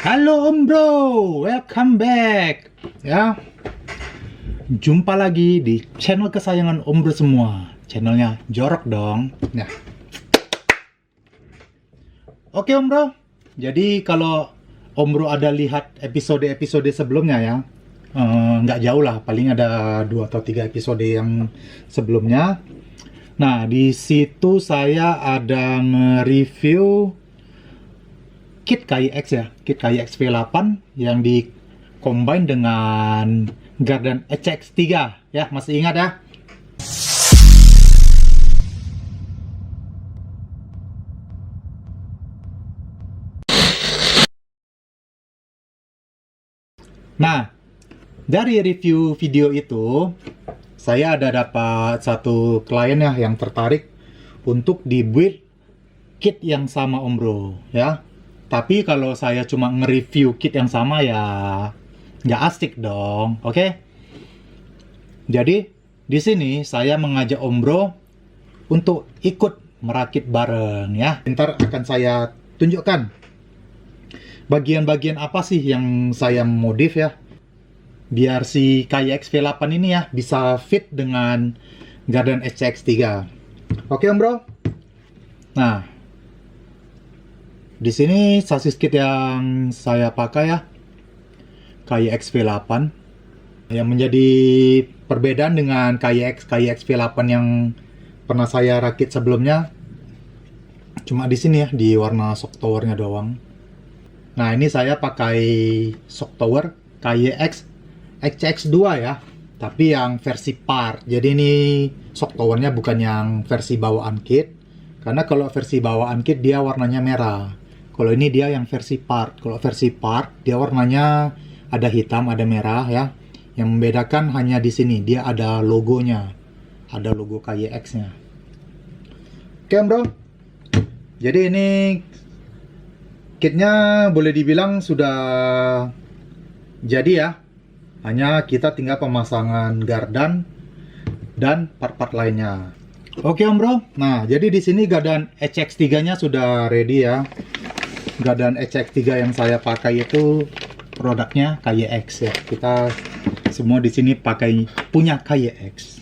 Halo Om Bro, welcome back. Ya, jumpa lagi di channel kesayangan Om Bro semua. Channelnya Jorok dong. Nah, oke Om Bro. Jadi kalau Om Bro ada lihat episode-episode sebelumnya ya, nggak jauh lah, paling ada 2 atau 3 episode yang sebelumnya. Nah, di situ saya ada nge-review kit KYX ya, kit KYX V8 yang di combine dengan Gardan HX3 ya, masih ingat ya? Nah, dari review video itu saya ada dapat satu klien ya yang tertarik untuk dibuild kit yang sama Om Bro ya. Tapi kalau saya cuma nge-review kit yang sama ya nggak asik dong, oke? Jadi di sini saya mengajak Om Bro untuk ikut merakit bareng ya. Ntar akan saya tunjukkan bagian-bagian apa sih yang saya modif ya, biar si KYX V8 ini ya bisa fit dengan Gardan HX3. Oke Om Bro. Nah, di sini sasis kit yang saya pakai ya, KYX V8. Yang menjadi perbedaan dengan KYX V8 yang pernah saya rakit sebelumnya, cuma di sini ya, di warna shock towernya doang. Nah, ini saya pakai shock tower KYX HX2 ya, tapi yang versi part. Jadi ini shock towernya bukan yang versi bawaan kit, karena kalau versi bawaan kit dia warnanya merah. Kalau ini dia yang versi part. Kalau versi part dia warnanya ada hitam, ada merah ya. Yang membedakan hanya di sini, dia ada logonya, ada logo KYX-nya. Oke Bro, jadi ini kitnya boleh dibilang sudah jadi ya. Hanya kita tinggal pemasangan gardan dan part-part lainnya. Oke Om Bro. Nah, jadi di sini gardan HX3-nya sudah ready ya. Gardan HX3 yang saya pakai itu produknya KYX ya. Kita semua di sini pakai punya KYX.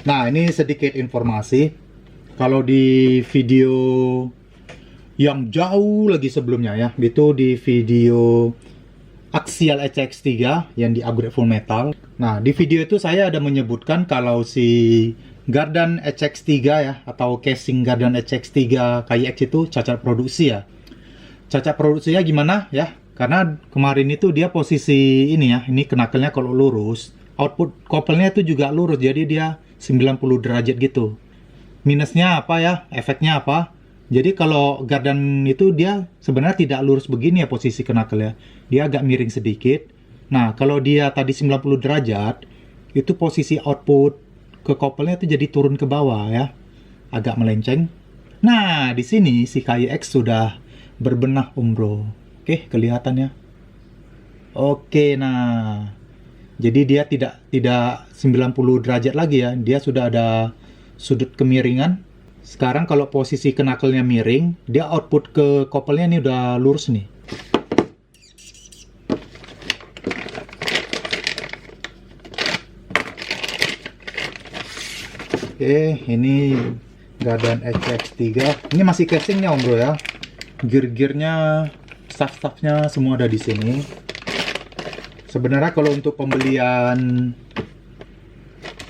Nah, ini sedikit informasi. Kalau di video yang jauh lagi sebelumnya ya, itu di video Axial HX3 yang di upgrade full metal. Nah, di video itu saya ada menyebutkan kalau si Gardan HX3 ya, atau casing Gardan HX3 KYX itu cacat produksi ya. Cacat produksinya gimana ya? Karena kemarin itu dia posisi ini ya, ini knuckle-nya kalau lurus, output couple-nya itu juga lurus, jadi dia 90 derajat gitu. Minusnya apa ya? Efeknya apa? Jadi kalau Gardan itu dia sebenarnya tidak lurus begini ya posisi knuckle ya. Dia agak miring sedikit. Nah, kalau dia tadi 90 derajat, itu posisi output ke couple-nya itu jadi turun ke bawah ya. Agak melenceng. Nah, di sini si KYX sudah berbenah Om Bro. Oke, kelihatan ya. Oke, nah. Jadi dia tidak 90 derajat lagi ya. Dia sudah ada sudut kemiringan. Sekarang kalau posisi knuckle-nya miring, dia output ke couple-nya ini udah lurus nih. Oke, ini Gardan HX3. Ini masih casingnya Om Bro ya. Gear-gearnya, staff-staffnya semua ada di sini. Sebenarnya kalau untuk pembelian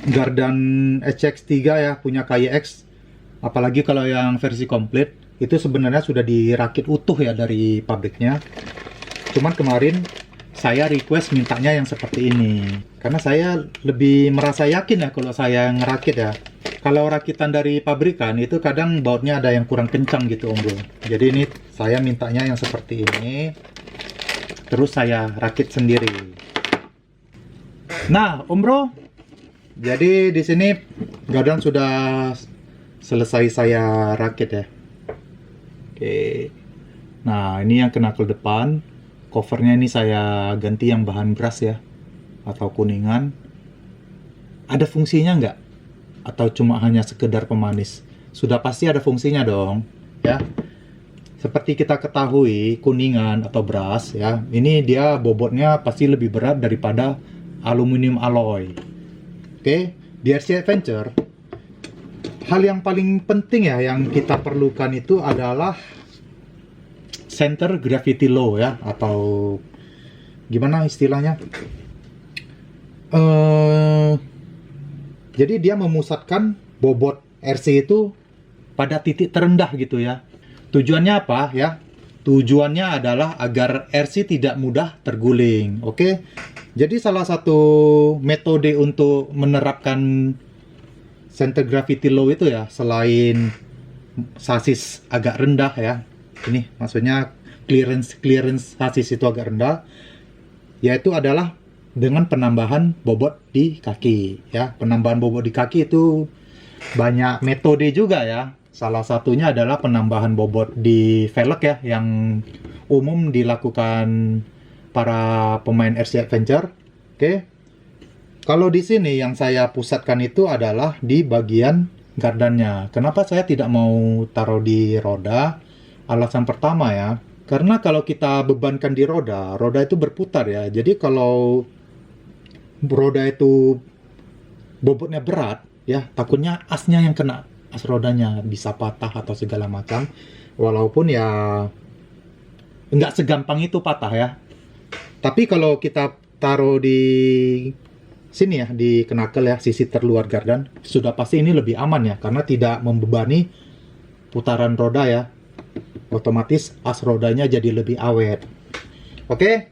Gardan HX3 ya, punya KYX, apalagi kalau yang versi komplit, itu sebenarnya sudah dirakit utuh ya dari pabriknya. Cuman kemarin saya request mintanya yang seperti ini, karena saya lebih merasa yakin ya kalau saya ngerakit ya. Kalau rakitan dari pabrikan itu kadang bautnya ada yang kurang kencang gitu Om Bro. Jadi ini saya mintanya yang seperti ini, terus saya rakit sendiri. Nah Om Bro, jadi di sini Gardan sudah selesai saya rakit ya. Oke. Nah, ini yang knuckle depan. Covernya ini saya ganti yang bahan brass ya, atau kuningan. Ada fungsinya nggak? Atau cuma hanya sekedar pemanis? Sudah pasti ada fungsinya dong. ya. Seperti kita ketahui, kuningan atau brass ya, ini dia bobotnya pasti lebih berat daripada aluminium alloy. Oke, di RC Adventure, hal yang paling penting ya yang kita perlukan itu adalah center gravity low ya, atau gimana istilahnya? Jadi dia memusatkan bobot RC itu pada titik terendah gitu ya. Tujuannya apa ya? Tujuannya adalah agar RC tidak mudah terguling. Oke. Jadi salah satu metode untuk menerapkan center gravity low itu ya, selain sasis agak rendah ya. Ini maksudnya clearance sasis itu agak rendah, yaitu adalah dengan penambahan bobot di kaki ya. Penambahan bobot di kaki itu banyak metode juga ya. Salah satunya adalah penambahan bobot di velg ya, yang umum dilakukan para pemain RC Adventure. Oke. Kalau di sini yang saya pusatkan itu adalah di bagian gardannya. Kenapa saya tidak mau taruh di roda? Alasan pertama ya, karena kalau kita bebankan di roda, roda itu berputar ya. Jadi kalau roda itu bobotnya berat ya, takutnya asnya yang kena, as rodanya bisa patah atau segala macam. Walaupun ya nggak segampang itu patah ya. Tapi kalau kita taruh di sini ya, di knuckle ya, sisi terluar gardan, sudah pasti ini lebih aman ya, karena tidak membebani putaran roda ya. Otomatis as rodanya jadi lebih awet. Oke.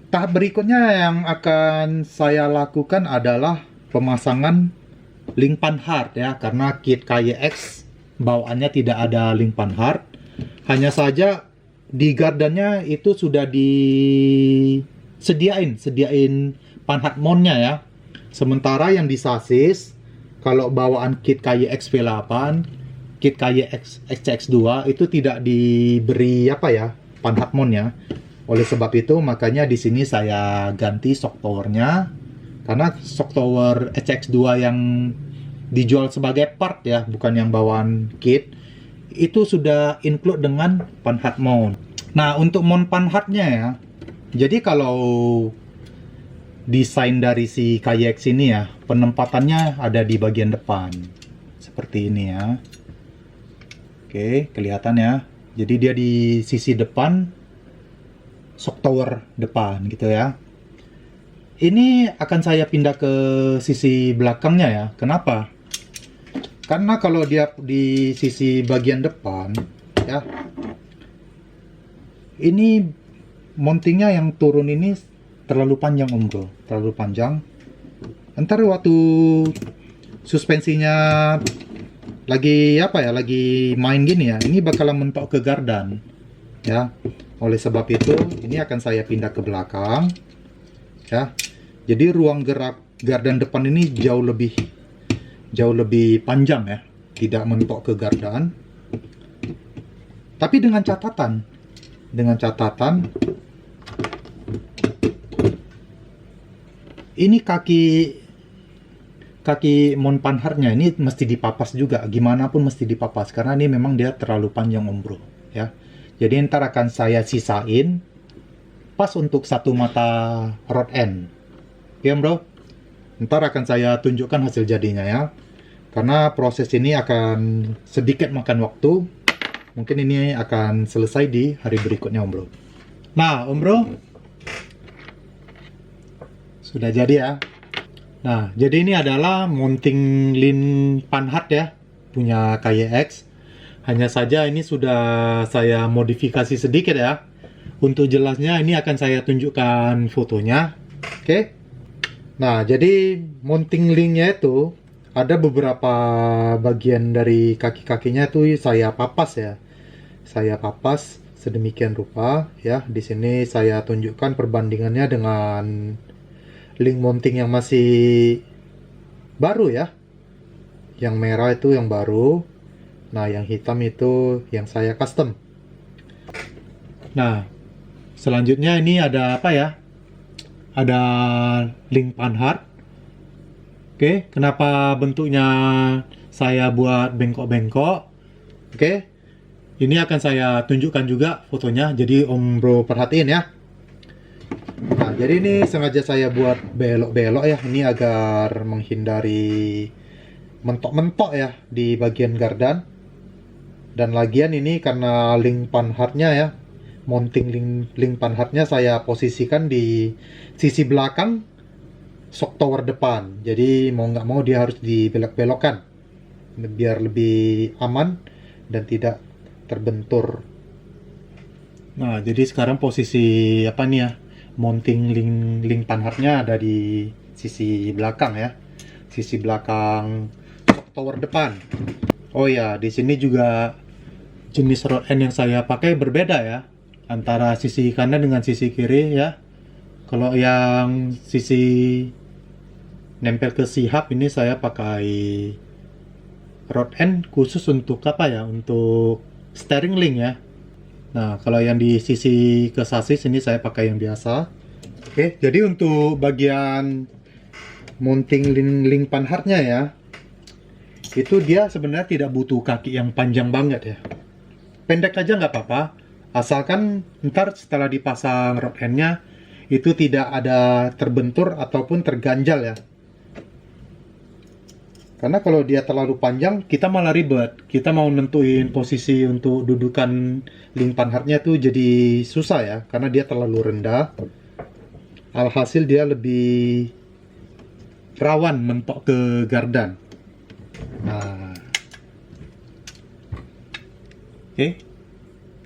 Tahap berikutnya yang akan saya lakukan adalah pemasangan link panhard ya, karena kit KYX bawaannya tidak ada link panhard. Hanya saja di gardannya itu sudah sediain panhard mountnya ya. Sementara yang di sasis, kalau bawaan kit KYX V8, kit KYX XCX2 itu tidak diberi apa ya, panhard mountnya. Oleh sebab itu makanya di sini saya ganti shock towernya, karena shock tower XCX2 yang dijual sebagai part ya, bukan yang bawaan kit, itu sudah include dengan panhard mount. Nah, untuk mount panhardnya ya, jadi kalau desain dari si KYX ini ya, penempatannya ada di bagian depan seperti ini ya. Oke, kelihatan ya. Jadi dia di sisi depan, shock tower depan gitu ya. Ini akan saya pindah ke sisi belakangnya ya. Kenapa? Karena kalau dia di sisi bagian depan ya, ini mountingnya yang turun ini terlalu panjang om bro, terlalu panjang. Ntar waktu suspensinya lagi apa ya, lagi main gini ya, ini bakalan mentok ke gardan ya. Oleh sebab itu ini akan saya pindah ke belakang ya. Jadi ruang gerak gardan depan ini jauh lebih panjang ya, tidak mentok ke gardan. Tapi dengan catatan ini kaki mount panhardnya ini mesti dipapas juga, gimana pun mesti dipapas, karena ini memang dia terlalu panjang om bro ya. Jadi ntar akan saya sisain pas untuk satu mata rod end ya bro. Ntar akan saya tunjukkan hasil jadinya ya, karena proses ini akan sedikit makan waktu. Mungkin ini akan selesai di hari berikutnya om bro. Nah om bro, sudah jadi ya. Nah jadi ini adalah mounting lin panhard ya, punya KYX. Hanya saja ini sudah saya modifikasi sedikit ya. Untuk jelasnya ini akan saya tunjukkan fotonya. Oke. Nah, jadi mounting linknya itu ada beberapa bagian dari kaki-kakinya itu saya papas ya. Saya papas sedemikian rupa ya. Di sini saya tunjukkan perbandingannya dengan link mounting yang masih baru ya. Yang merah itu yang baru. Nah, yang hitam itu yang saya custom. Nah, selanjutnya ini ada apa ya? Ada link panhard. Oke, kenapa bentuknya saya buat bengkok-bengkok? Oke, Ini akan saya tunjukkan juga fotonya, jadi Om Bro perhatiin ya. Nah, jadi ini sengaja saya buat belok-belok ya, ini agar menghindari mentok-mentok ya di bagian gardan. Dan lagian ini karena link panhardnya ya, mounting link panhardnya saya posisikan di sisi belakang shock tower depan. Jadi mau nggak mau dia harus dibelok-belokkan biar lebih aman dan tidak terbentur. Nah, jadi sekarang posisi apa nih ya? Mounting link panhardnya ada di sisi belakang ya. Sisi belakang shock tower depan. Oh ya, di sini juga jenis rod end yang saya pakai berbeda ya. Antara sisi kanan dengan sisi kiri ya. Kalau yang sisi nempel ke si-hub ini saya pakai rod end khusus untuk apa ya? Untuk steering link ya. Nah, kalau yang di sisi ke sasis ini saya pakai yang biasa. Oke, jadi untuk bagian mounting link panhardnya ya, itu dia sebenarnya tidak butuh kaki yang panjang banget ya. Pendek aja nggak apa-apa, asalkan ntar setelah dipasang rod endnya itu tidak ada terbentur ataupun terganjal ya. Karena kalau dia terlalu panjang, kita malah ribet. Kita mau nentuin posisi untuk dudukan link panhardnya tuh jadi susah ya, karena dia terlalu rendah. Alhasil dia lebih rawan mentok ke gardan. Nah, oke.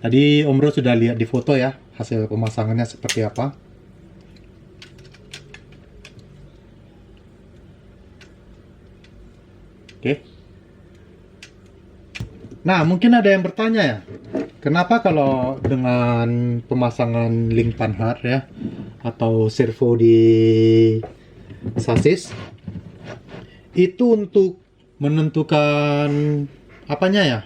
Tadi Om Bro sudah lihat di foto ya, hasil pemasangannya seperti apa. Oke. Nah, mungkin ada yang bertanya ya, kenapa kalau dengan pemasangan link panhard ya, atau servo di sasis, itu untuk menentukan apanya ya,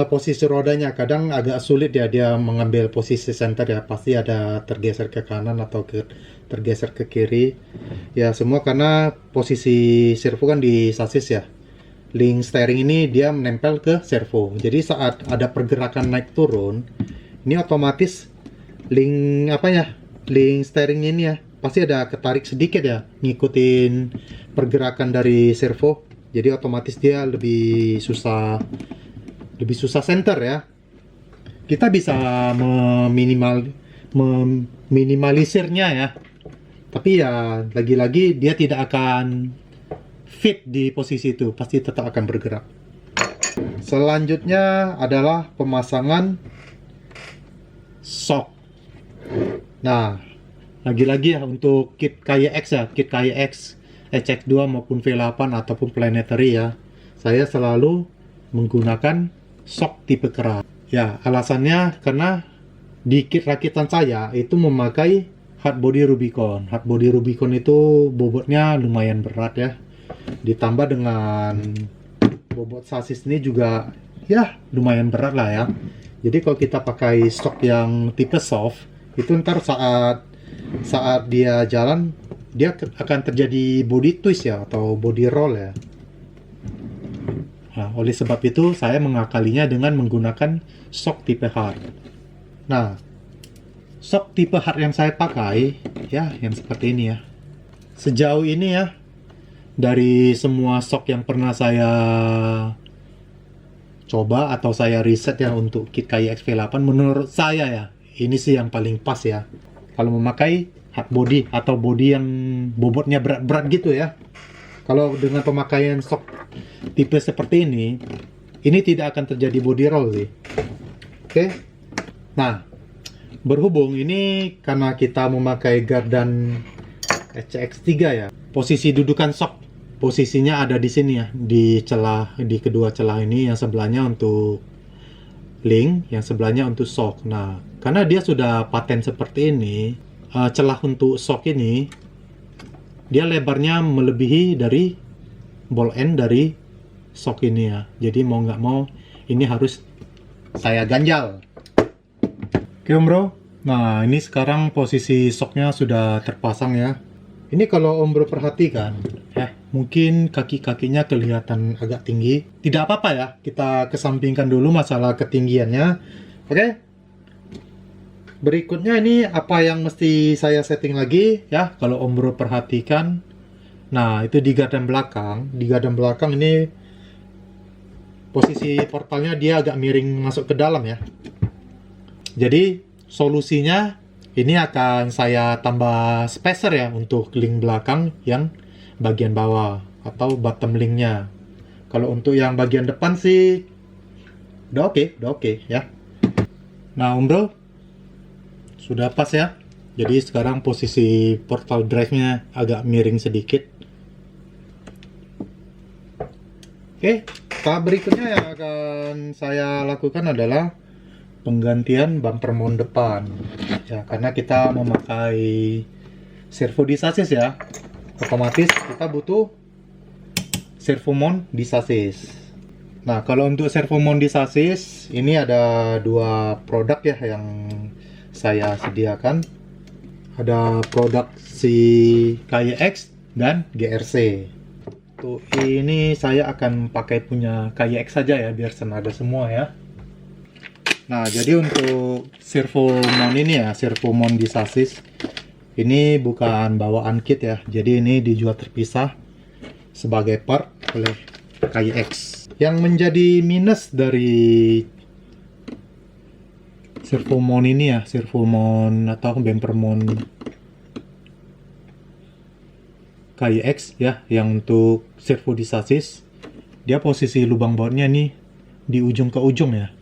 posisi rodanya kadang agak sulit ya dia mengambil posisi center ya, pasti ada tergeser ke kanan atau tergeser ke kiri ya, semua karena posisi servo kan di sasis ya. Link steering ini dia menempel ke servo, jadi saat ada pergerakan naik turun ini otomatis link apa ya, link steering ini ya pasti ada ketarik sedikit ya ngikutin pergerakan dari servo, jadi otomatis dia lebih susah center ya. Kita bisa meminimalisirnya ya, tapi ya lagi-lagi dia tidak akan fit di posisi itu, pasti tetap akan bergerak. Selanjutnya adalah pemasangan shock. Nah, lagi-lagi ya untuk kit KYX ya, kit KYX HX2 maupun V8 ataupun planetary ya, saya selalu menggunakan shock tipe keras. Ya, alasannya karena di kit rakitan saya itu memakai hard body Rubicon. Hard body Rubicon itu bobotnya lumayan berat ya. Ditambah dengan bobot sasis ini juga ya lumayan berat lah ya. Jadi kalau kita pakai shock yang tipe soft, itu ntar saat dia jalan dia akan terjadi body twist ya atau body roll ya. Nah, oleh sebab itu saya mengakalinya dengan menggunakan shock tipe hard. Nah, shock tipe hard yang saya pakai ya yang seperti ini ya. Sejauh ini ya, dari semua shock yang pernah saya coba atau saya riset ya untuk kit KYX V8, menurut saya ya ini sih yang paling pas ya kalau memakai hard body atau body yang bobotnya berat-berat gitu ya. Kalau dengan pemakaian shock tipe seperti ini tidak akan terjadi body roll sih. Oke. Nah, berhubung ini karena kita memakai gardan HX3 ya, posisi dudukan shock posisinya ada di sini ya, di kedua celah ini, yang sebelahnya untuk link, yang sebelahnya untuk shock. Nah, karena dia sudah paten seperti ini, celah untuk shock ini dia lebarnya melebihi dari ball end dari shock ini ya. Jadi mau nggak mau ini harus saya ganjal. Oke Om Bro, nah ini sekarang posisi shocknya sudah terpasang ya. Ini kalau Om Bro perhatikan ya, Mungkin kaki-kakinya kelihatan agak tinggi. Tidak apa-apa ya, kita kesampingkan dulu masalah ketinggiannya. Oke. Berikutnya ini apa yang mesti saya setting lagi ya, kalau Om Bro perhatikan. Nah, itu di gardan belakang. Di gardan belakang ini posisi portalnya dia agak miring masuk ke dalam ya. Jadi, solusinya ini akan saya tambah spacer ya untuk link belakang yang bagian bawah atau bottom linknya. Kalau untuk yang bagian depan sih udah oke ya. Nah, Om Bro, sudah pas ya. Jadi sekarang posisi portal drive-nya agak miring sedikit. Oke, tahap berikutnya yang akan saya lakukan adalah penggantian bumper mount depan. Ya, karena kita memakai servo di sasis ya. Otomatis kita butuh servo mount di sasis. Nah, kalau untuk servo mount di sasis, ini ada dua produk ya yang saya sediakan. Ada produk si KYX dan GRC. Tuh, ini saya akan pakai punya KYX saja ya, biar senada semua ya. Nah, jadi untuk servo mount ini ya, servo mount di sasis, ini bukan bawaan kit ya, jadi ini dijual terpisah sebagai part oleh KYX. Yang menjadi minus dari servo mount ini ya, servo mount atau bumper mount KYX ya, yang untuk servo di sasis, dia posisi lubang bautnya nih di ujung ke ujung ya.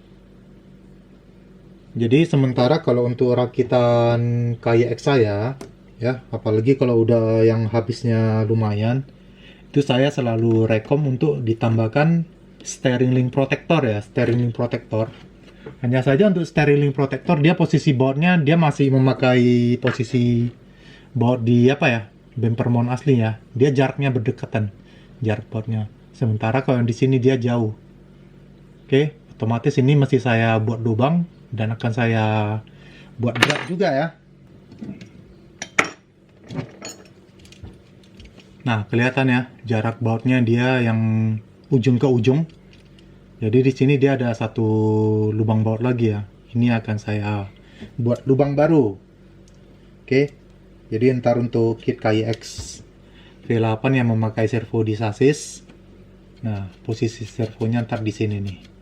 Jadi sementara kalau untuk rakitan KYX saya ya, apalagi kalau udah yang habisnya lumayan, itu saya selalu rekom untuk ditambahkan steering link protector ya, steering link protector. Hanya saja untuk steering link protector dia posisi bautnya dia masih memakai posisi baut di apa ya, bumper mount asli ya. Dia jaraknya berdekatan, jarak bautnya. Sementara kalau yang di sini dia jauh. Oke, otomatis ini masih saya buat lubang dan akan saya buat berat juga ya. Nah, kelihatan ya jarak bautnya dia yang ujung ke ujung. Jadi di sini dia ada satu lubang baut lagi ya. Ini akan saya buat lubang baru. Oke. Jadi ntar untuk kit KYX V8 yang memakai servo di sasis. Nah, posisi servonya ntar di sini nih.